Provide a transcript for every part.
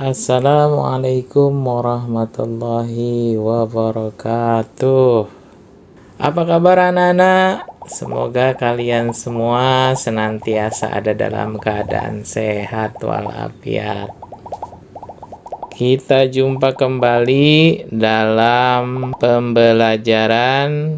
Assalamualaikum warahmatullahi wabarakatuh. Apa kabar anak-anak? Semoga kalian semua senantiasa ada dalam keadaan sehat walafiat. Kita jumpa kembali dalam pembelajaran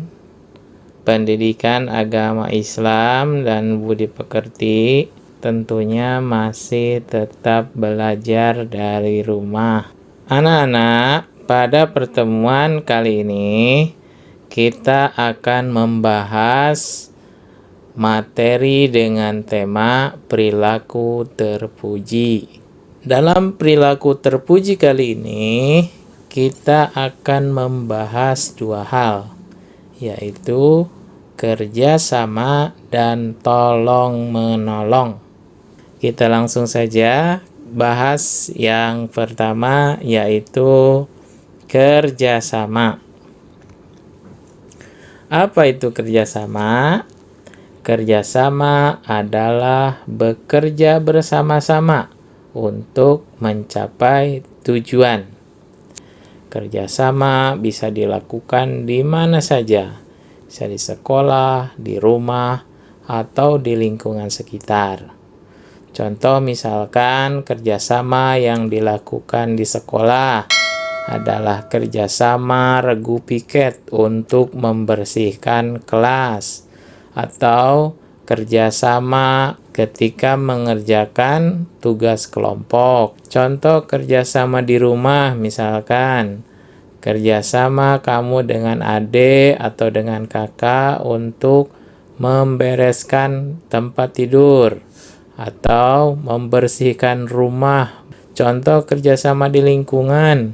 pendidikan agama Islam dan budi pekerti. Tentunya masih tetap belajar dari rumah. Anak-anak, pada pertemuan kali ini kita akan membahas materi dengan tema perilaku terpuji. Dalam perilaku terpuji kali ini kita akan membahas dua hal, yaitu kerjasama dan tolong-menolong. Kita langsung saja bahas yang pertama, yaitu kerjasama. Apa itu kerjasama? Kerjasama adalah bekerja bersama-sama untuk mencapai tujuan. Kerjasama bisa dilakukan di mana saja, bisa di sekolah, di rumah, atau di lingkungan sekitar. Contoh misalkan kerjasama yang dilakukan di sekolah adalah kerjasama regu piket untuk membersihkan kelas, atau kerjasama ketika mengerjakan tugas kelompok. Contoh kerjasama di rumah misalkan kerjasama kamu dengan adik atau dengan kakak untuk membereskan tempat tidur atau membersihkan rumah. Contoh kerjasama di lingkungan,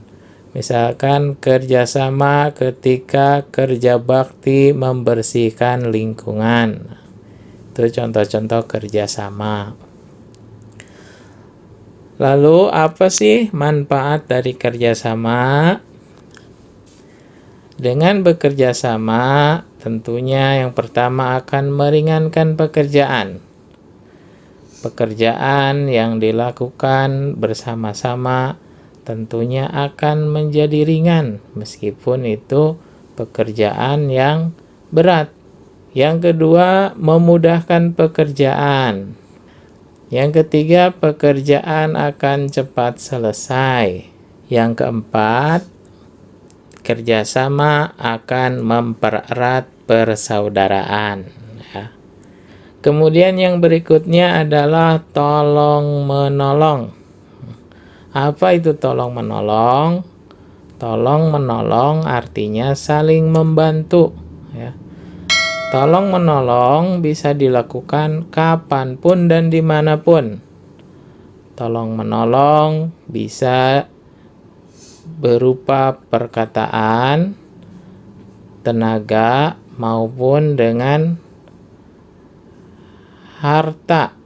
misalkan kerjasama ketika kerja bakti membersihkan lingkungan. Itu contoh-contoh kerjasama. Lalu apa sih manfaat dari kerjasama? Dengan bekerja sama, tentunya yang pertama akan meringankan pekerjaan. Pekerjaan yang dilakukan bersama-sama tentunya akan menjadi ringan, meskipun itu pekerjaan yang berat. Yang kedua, memudahkan pekerjaan. Yang ketiga, pekerjaan akan cepat selesai. Yang keempat, kerjasama akan mempererat persaudaraan. Kemudian yang berikutnya adalah tolong-menolong. Apa itu tolong-menolong? Tolong-menolong artinya saling membantu. Tolong-menolong bisa dilakukan kapanpun dan dimanapun. Tolong-menolong bisa berupa perkataan, tenaga, maupun dengan harta.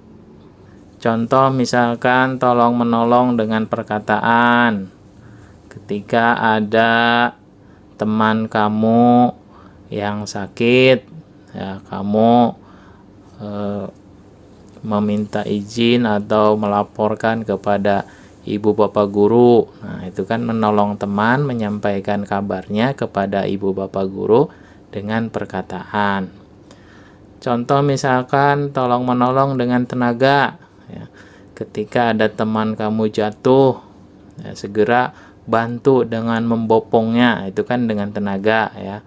Contoh misalkan tolong menolong dengan perkataan. Ketika ada teman kamu yang sakit, ya kamu meminta izin atau melaporkan kepada ibu bapak guru. Nah, itu kan menolong teman, menyampaikan kabarnya kepada ibu bapak guru dengan perkataan. Contoh misalkan tolong menolong dengan tenaga, ya. Ketika ada teman kamu jatuh, ya, segera bantu dengan membopongnya, itu kan dengan tenaga, ya.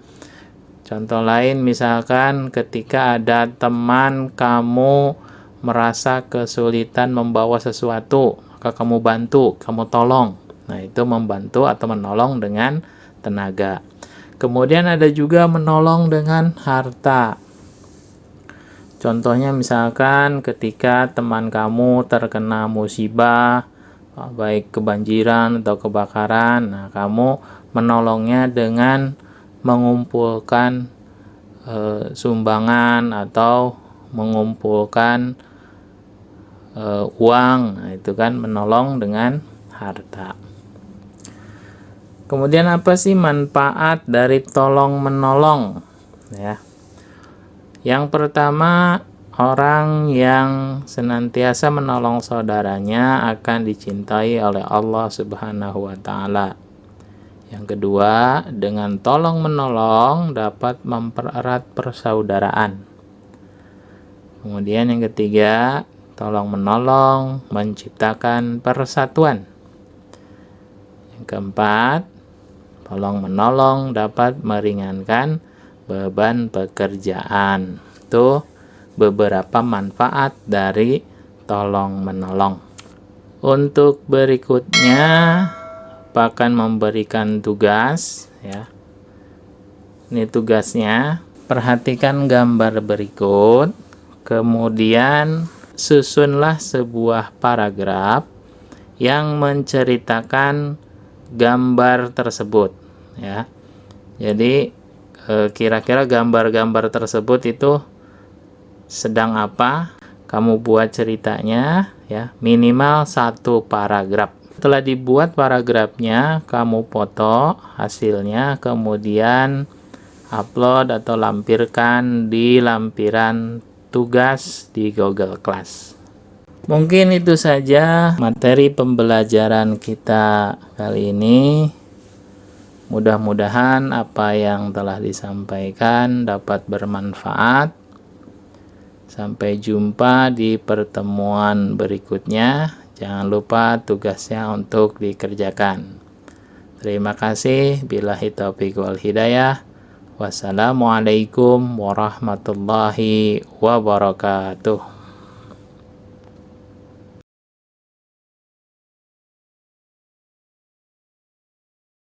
Contoh lain misalkan ketika ada teman kamu merasa kesulitan membawa sesuatu, maka kamu bantu, kamu tolong. Nah, itu membantu atau menolong dengan tenaga. Kemudian ada juga menolong dengan harta. Contohnya misalkan ketika teman kamu terkena musibah, baik kebanjiran atau kebakaran, nah kamu menolongnya dengan mengumpulkan sumbangan atau mengumpulkan uang. Nah, itu kan menolong dengan harta. Kemudian apa sih manfaat dari tolong menolong? Ya. Yang pertama, orang yang senantiasa menolong saudaranya akan dicintai oleh Allah Subhanahu wa Ta'ala. Yang kedua, dengan tolong-menolong dapat mempererat persaudaraan. Kemudian yang ketiga, tolong-menolong menciptakan persatuan. Yang keempat, tolong-menolong dapat meringankan beban pekerjaan. Itu beberapa manfaat dari tolong-menolong. Untuk berikutnya, akan memberikan tugas, ya. Ini tugasnya, perhatikan gambar berikut, kemudian susunlah sebuah paragraf yang menceritakan gambar tersebut, ya. Jadi kira-kira gambar-gambar tersebut itu sedang apa, kamu buat ceritanya, ya, minimal 1 paragraf. Setelah dibuat paragrafnya, kamu foto hasilnya, kemudian upload atau lampirkan di lampiran tugas di Google Class. Mungkin itu saja materi pembelajaran kita kali ini. Mudah-mudahan apa yang telah disampaikan dapat bermanfaat. Sampai jumpa di pertemuan berikutnya. Jangan lupa tugasnya untuk dikerjakan. Terima kasih. Billahi taufiq wal hidayah. Wassalamualaikum warahmatullahi wabarakatuh.